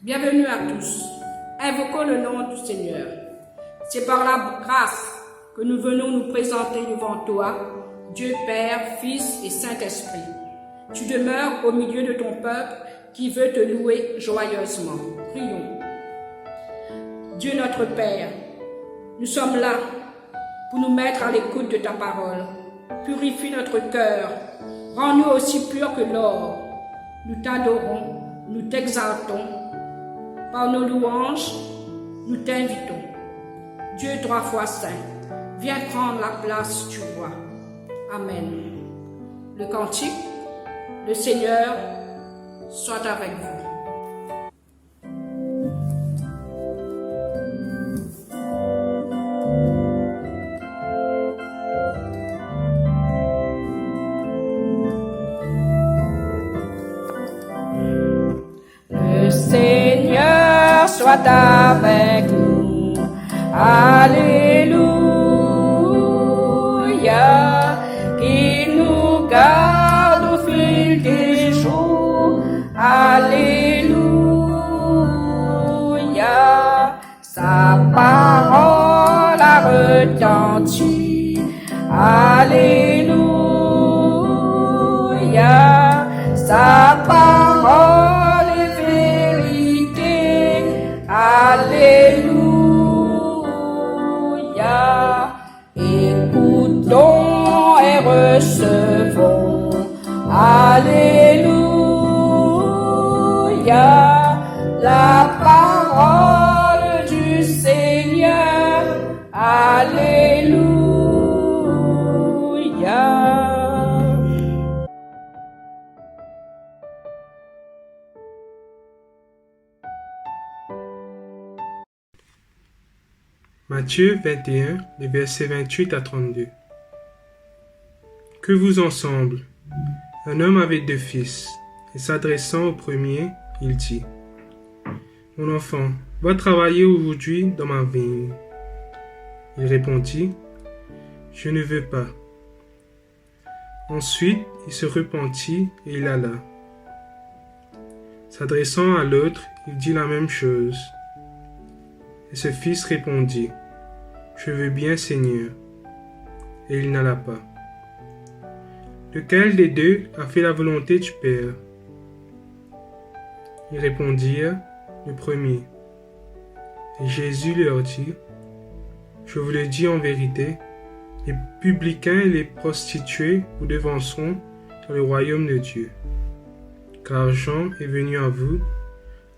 Bienvenue à tous. Invoquons le nom du Seigneur. C'est par la grâce que nous venons nous présenter devant toi, Dieu Père, Fils et Saint-Esprit. Tu demeures au milieu de ton peuple qui veut te louer joyeusement. Prions. Dieu notre Père, nous sommes là pour nous mettre à l'écoute de ta parole. Purifie notre cœur, rends-nous aussi purs que l'or. Nous t'adorons, nous t'exaltons. Par nos louanges, nous t'invitons. Dieu 3 fois saint, viens prendre la place du roi. Amen. Le cantique, le Seigneur soit avec vous. Le Seigneur soit avec nous. Alléluia. Qu'il nous garde au fil des jours. Alléluia. Sa parole a retenti. Alléluia. Sa parole est vérité. Alléluia. Écoutons et recevons. Alléluia. La parole du Seigneur. Alléluia. Matthieu 21, les versets 28 à 32. Que vous en semble? Un homme avait 2 fils, et s'adressant au premier, il dit: Mon enfant, va travailler aujourd'hui dans ma vigne. Il répondit: Je ne veux pas. Ensuite, il se repentit et il alla. S'adressant à l'autre, il dit la même chose. Et ce fils répondit: Je veux bien, Seigneur. Et il n'alla pas. Lequel des 2 a fait la volonté du Père? Ils répondirent: Le premier. Et Jésus leur dit: Je vous le dis en vérité, les publicains et les prostituées vous devanceront dans le royaume de Dieu. Car Jean est venu à vous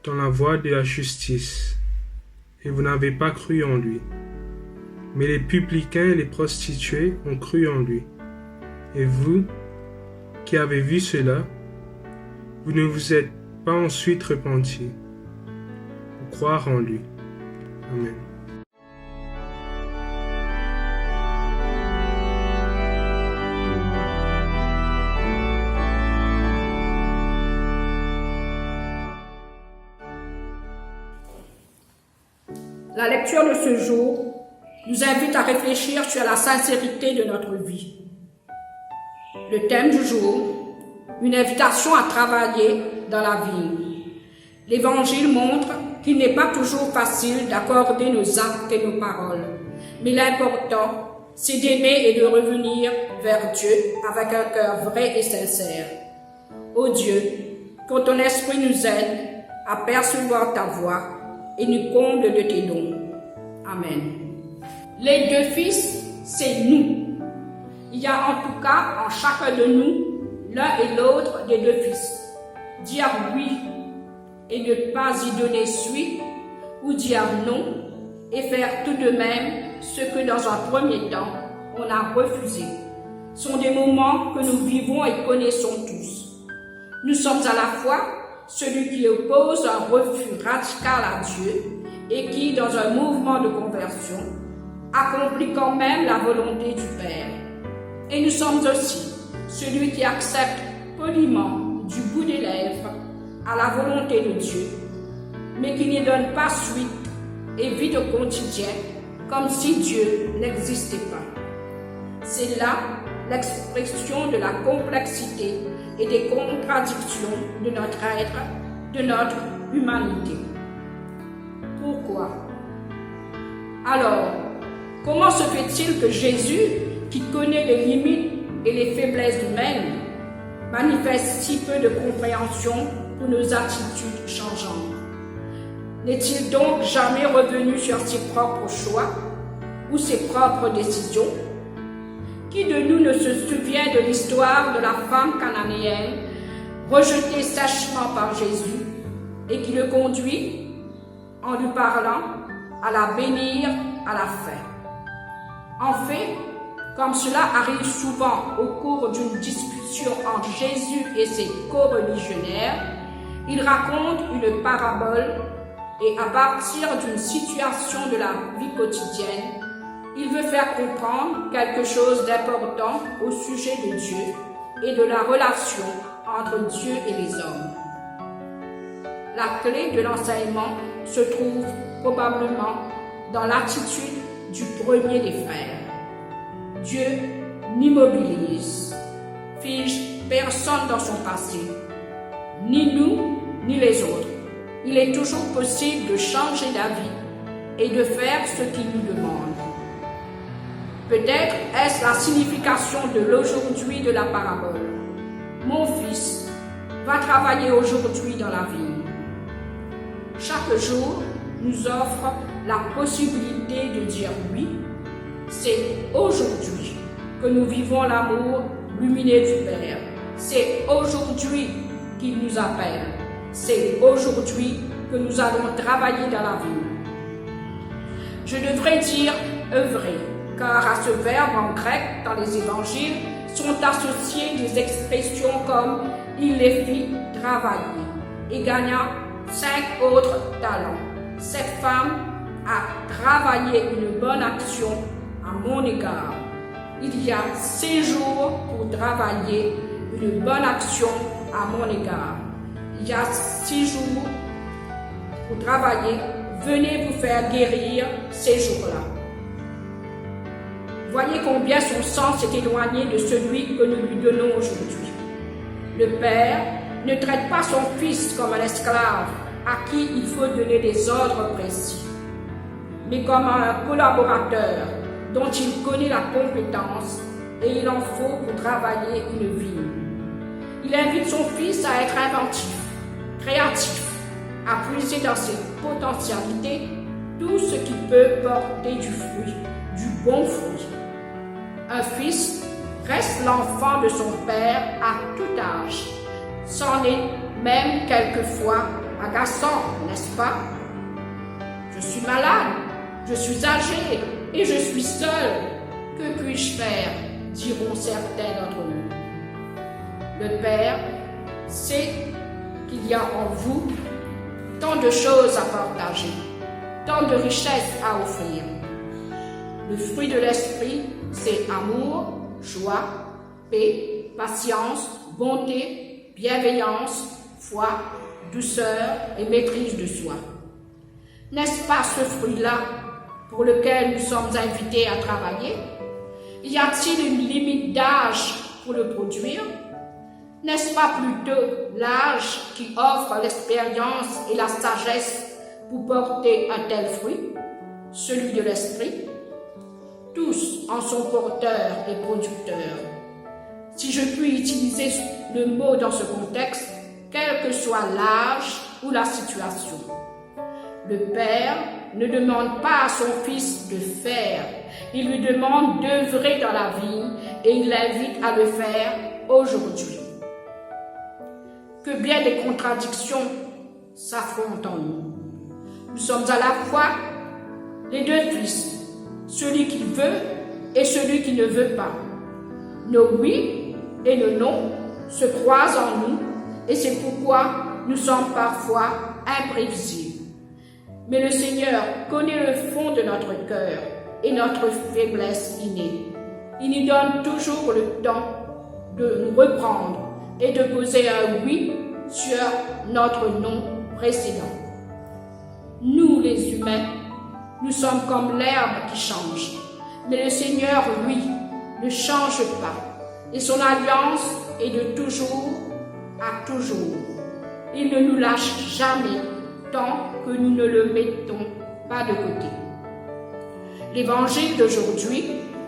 dans la voie de la justice, et vous n'avez pas cru en lui. Mais les publicains et les prostituées ont cru en lui. Et vous, qui avez vu cela, vous ne vous êtes pas ensuite repentis pour croire en lui. Amen. La lecture de ce jour nous invite à réfléchir sur la sincérité de notre vie. Le thème du jour, une invitation à travailler dans la vigne. L'Évangile montre qu'il n'est pas toujours facile d'accorder nos actes et nos paroles, mais l'important, c'est d'aimer et de revenir vers Dieu avec un cœur vrai et sincère. Ô Dieu, que ton esprit nous aide à percevoir ta voix et nous comble de tes dons. Amen. Les 2 fils, c'est nous. Il y a en tout cas en chacun de nous l'un et l'autre des 2 fils. Dire oui et ne pas y donner suite, ou dire non et faire tout de même ce que dans un premier temps on a refusé, sont des moments que nous vivons et connaissons tous. Nous sommes à la fois celui qui oppose un refus radical à Dieu et qui, dans un mouvement de conversion, accomplit quand même la volonté du Père. Et nous sommes aussi celui qui accepte poliment du bout des lèvres à la volonté de Dieu, mais qui n'y donne pas suite et vit au quotidien comme si Dieu n'existait pas. C'est là l'expression de la complexité et des contradictions de notre être, de notre humanité. pourquoi. Alors, comment se fait-il que Jésus, qui connaît les limites et les faiblesses humaines, manifeste si peu de compréhension pour nos attitudes changeantes? N'est-il donc jamais revenu sur ses propres choix ou ses propres décisions? Qui de nous ne se souvient de l'histoire de la femme cananéenne rejetée sèchement par Jésus et qui le conduit, en lui parlant, à la bénir à la fin? En fait, comme cela arrive souvent au cours d'une discussion entre Jésus et ses co-religionnaires, il raconte une parabole et à partir d'une situation de la vie quotidienne, il veut faire comprendre quelque chose d'important au sujet de Dieu et de la relation entre Dieu et les hommes. La clé de l'enseignement se trouve probablement dans l'attitude du premier des frères. Dieu n'immobilise, fige personne dans son passé, ni nous, ni les autres. Il est toujours possible de changer d'avis et de faire ce qu'il nous demande. Peut-être est-ce la signification de l'aujourd'hui de la parabole. Mon fils va travailler aujourd'hui dans la vigne. Chaque jour nous offre la possibilité de dire oui. C'est aujourd'hui que nous vivons l'amour lumineux du Père. C'est aujourd'hui qu'il nous appelle. C'est aujourd'hui que nous allons travailler dans la vie. Je devrais dire œuvrer, car à ce verbe en grec dans les évangiles sont associées des expressions comme « il les fit travailler » et gagna 5 autres talents. Cette femme a travaillé une bonne action à mon égard. Il y a 6 jours pour travailler une bonne action à mon égard. Il y a 6 jours pour travailler. Venez vous faire guérir ces jours-là. Voyez combien son sens est éloigné de celui que nous lui donnons aujourd'hui. Le Père ne traite pas son Fils comme un esclave à qui il faut donner des ordres précis, mais comme un collaborateur dont il connaît la compétence et il en faut pour travailler une vie. Il invite son Fils à être inventif, créatif, à puiser dans ses potentialités tout ce qui peut porter du fruit, du bon fruit. Un fils reste l'enfant de son père à tout âge. C'en est même quelquefois agaçant, n'est-ce pas? Je suis malade, je suis âgé et je suis seul. Que puis-je faire? Diront certains d'entre nous. Le Père sait qu'il y a en vous tant de choses à partager, tant de richesses à offrir. Le fruit de l'esprit, c'est amour, joie, paix, patience, bonté, bienveillance, foi, douceur et maîtrise de soi. N'est-ce pas ce fruit-là pour lequel nous sommes invités à travailler? Y a-t-il une limite d'âge pour le produire? N'est-ce pas plutôt l'âge qui offre l'expérience et la sagesse pour porter un tel fruit, celui de l'esprit? Tous en sont porteurs et producteurs. Si je puis utiliser le mot dans ce contexte, quel que soit l'âge ou la situation. Le Père ne demande pas à son Fils de faire, il lui demande d'œuvrer dans la vie et il l'invite à le faire aujourd'hui. Que bien des contradictions s'affrontent en nous. Nous sommes à la fois les deux fils, celui qui veut et celui qui ne veut pas. Nos oui et nos non se croisent en nous et c'est pourquoi nous sommes parfois imprévisibles. Mais le Seigneur connaît le fond de notre cœur et notre faiblesse innée. Il nous donne toujours le temps de nous reprendre et de poser un oui sur notre non précédent. Nous, les humains, nous sommes comme l'herbe qui change, mais le Seigneur, lui, ne change pas, et son alliance est de toujours à toujours. Il ne nous lâche jamais tant que nous ne le mettons pas de côté. L'évangile d'aujourd'hui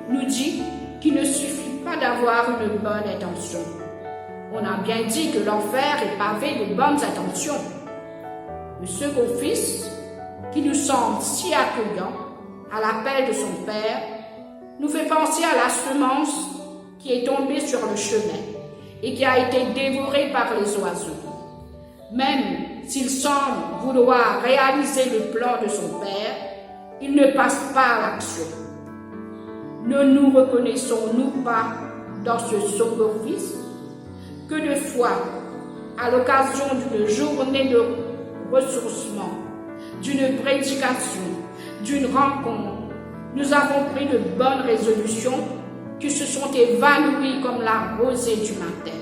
nous dit qu'il ne suffit pas d'avoir une bonne intention. On a bien dit que l'enfer est pavé de bonnes intentions. Le second fils, qui nous semble si accueillant à l'appel de son père, nous fait penser à la semence qui est tombée sur le chemin et qui a été dévorée par les oiseaux. Même s'il semble vouloir réaliser le plan de son père, il ne passe pas à l'action. Ne nous reconnaissons-nous pas dans ce second fils? Que de fois, à l'occasion d'une journée de ressourcement, d'une prédication, d'une rencontre, nous avons pris de bonnes résolutions qui se sont évanouies comme la rosée du matin.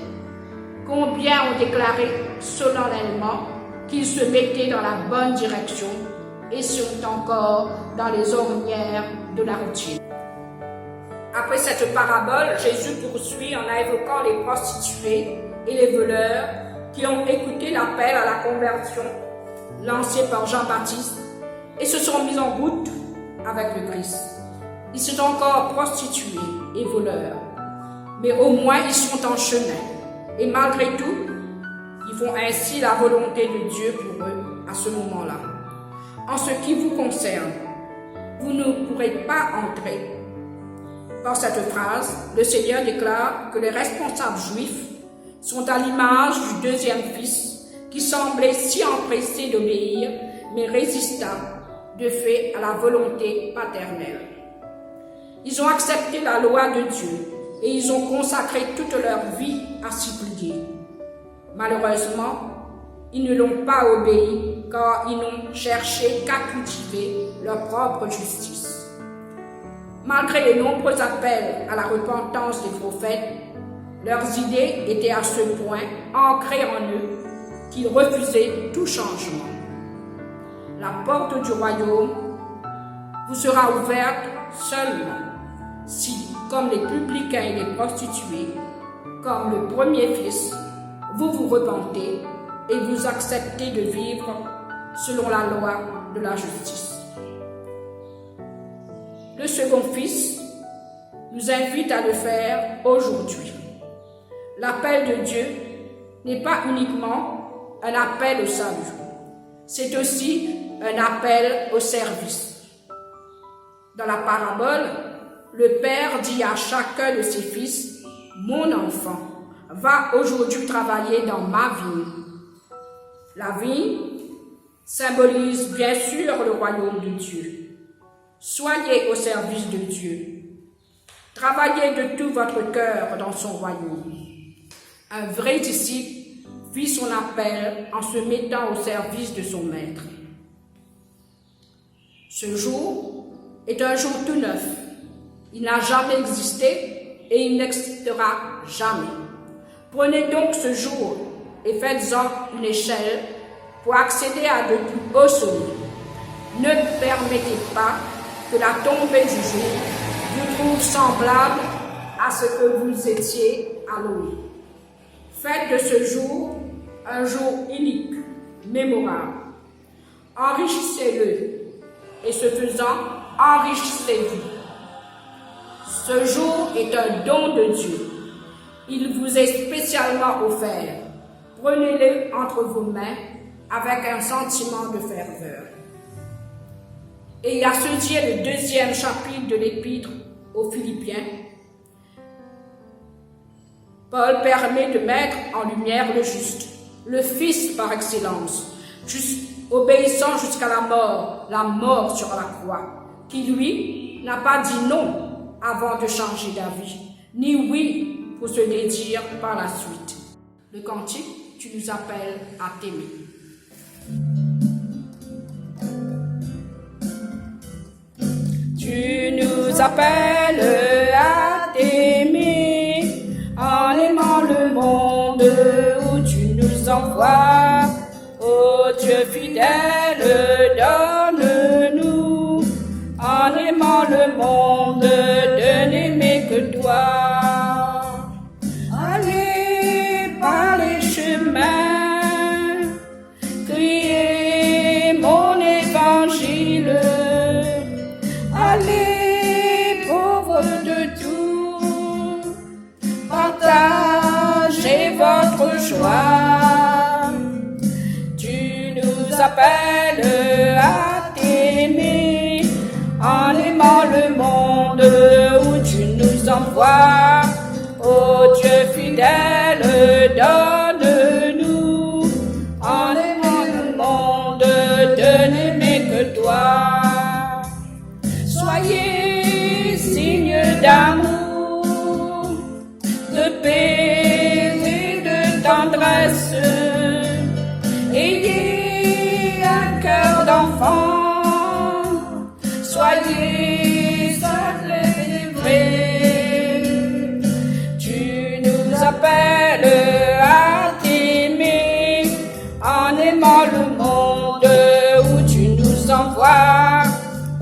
Combien ont déclaré solennellement qu'ils se mettaient dans la bonne direction et sont encore dans les ornières de la routine. Après cette parabole, Jésus poursuit en évoquant les prostituées et les voleurs qui ont écouté l'appel à la conversion lancé par Jean-Baptiste et se sont mis en route avec le Christ. Ils sont encore prostitués et voleurs, mais au moins ils sont en chemin. Et malgré tout, ils font ainsi la volonté de Dieu pour eux à ce moment-là. En ce qui vous concerne, vous ne pourrez pas entrer. Par cette phrase, le Seigneur déclare que les responsables juifs sont à l'image du deuxième fils qui semblait si empressé d'obéir, mais résista de fait à la volonté paternelle. Ils ont accepté la loi de Dieu et ils ont consacré toute leur vie à s'y plier. Malheureusement, ils ne l'ont pas obéi car ils n'ont cherché qu'à cultiver leur propre justice. Malgré les nombreux appels à la repentance des prophètes, leurs idées étaient à ce point ancrées en eux qu'ils refusaient tout changement. La porte du royaume vous sera ouverte seulement si, comme les publicains et les prostituées, comme le premier fils, vous vous repentez et vous acceptez de vivre selon la loi de la justice. Le second fils nous invite à le faire aujourd'hui. L'appel de Dieu n'est pas uniquement un appel au salut, c'est aussi un appel au service. Dans la parabole, le père dit à chacun de ses fils, « Mon enfant, va aujourd'hui travailler dans ma vigne. » La vigne symbolise bien sûr le royaume de Dieu. Soyez au service de Dieu. Travaillez de tout votre cœur dans son royaume. Un vrai disciple vit son appel en se mettant au service de son maître. Ce jour est un jour tout neuf. Il n'a jamais existé et il n'existera jamais. Prenez donc ce jour et faites-en une échelle pour accéder à de plus hauts sommets. Ne permettez pas que la tombée du jour vous trouve semblable à ce que vous étiez à l'aube. Faites de ce jour un jour unique, mémorable. Enrichissez-le et ce faisant, enrichissez-vous. Ce jour est un don de Dieu. Il vous est spécialement offert. Prenez-le entre vos mains avec un sentiment de ferveur. Et à ce est le deuxième chapitre de l'Épître aux Philippiens. Paul permet de mettre en lumière le juste, le Fils par excellence, obéissant jusqu'à la mort sur la croix, qui lui n'a pas dit non avant de changer d'avis, ni oui pour se dédire par la suite. Le cantique, tu nous appelles à t'aimer. Tu nous appelles à t'aimer en aimant le monde où tu nous envoies. Ô Dieu fidèle, donne-nous en aimant le monde de n'aimer que toi. Allez par les chemins, criez mon évangile. appelle à t'aimer, en aimant le monde où tu nous envoies. Ô Dieu fidèle, donne-nous, en aimant le monde, de n'aimer que toi. Soyez signe d'amour, de paix et de tendresse. Ayez un cœur d'enfant, soyez simples et vrais. Tu nous appelles à t'aimer, en aimant le monde où tu nous envoies.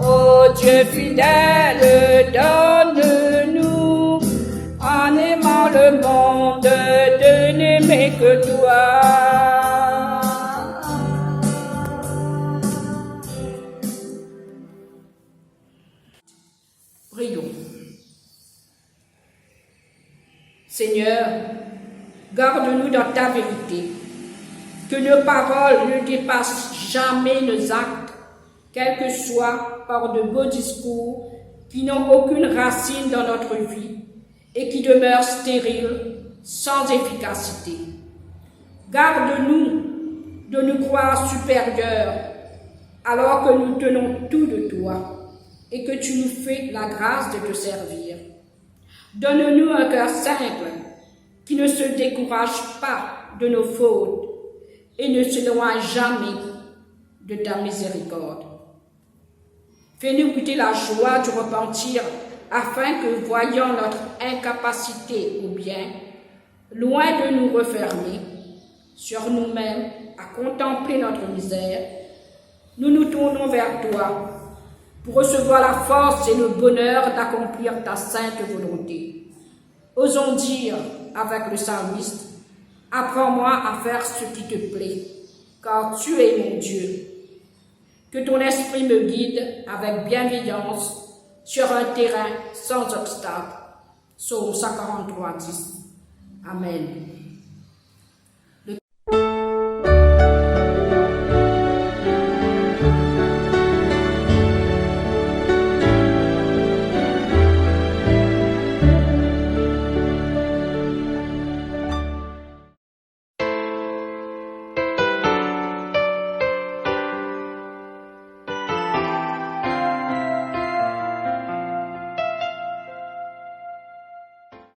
Ô Dieu fidèle, donne-nous, en aimant le monde, de n'aimer que toi. Prions. Seigneur, garde-nous dans ta vérité, que nos paroles ne dépassent jamais nos actes, quel que soit par de beaux discours qui n'ont aucune racine dans notre vie et qui demeurent stériles, sans efficacité. Garde-nous de nous croire supérieurs alors que nous tenons tout de toi et que tu nous fais la grâce de te servir. Donne-nous un cœur simple qui ne se décourage pas de nos fautes et ne s'éloigne jamais de ta miséricorde. Fais-nous goûter la joie du repentir afin que, voyant notre incapacité au bien, loin de nous refermer sur nous-mêmes à contempler notre misère, nous nous tournons vers toi pour recevoir la force et le bonheur d'accomplir ta sainte volonté. Osons dire avec le psalmiste, « Apprends-moi à faire ce qui te plaît, car tu es mon Dieu. » Que ton esprit me guide avec bienveillance sur un terrain sans obstacle. Psaume 143, 10. Amen.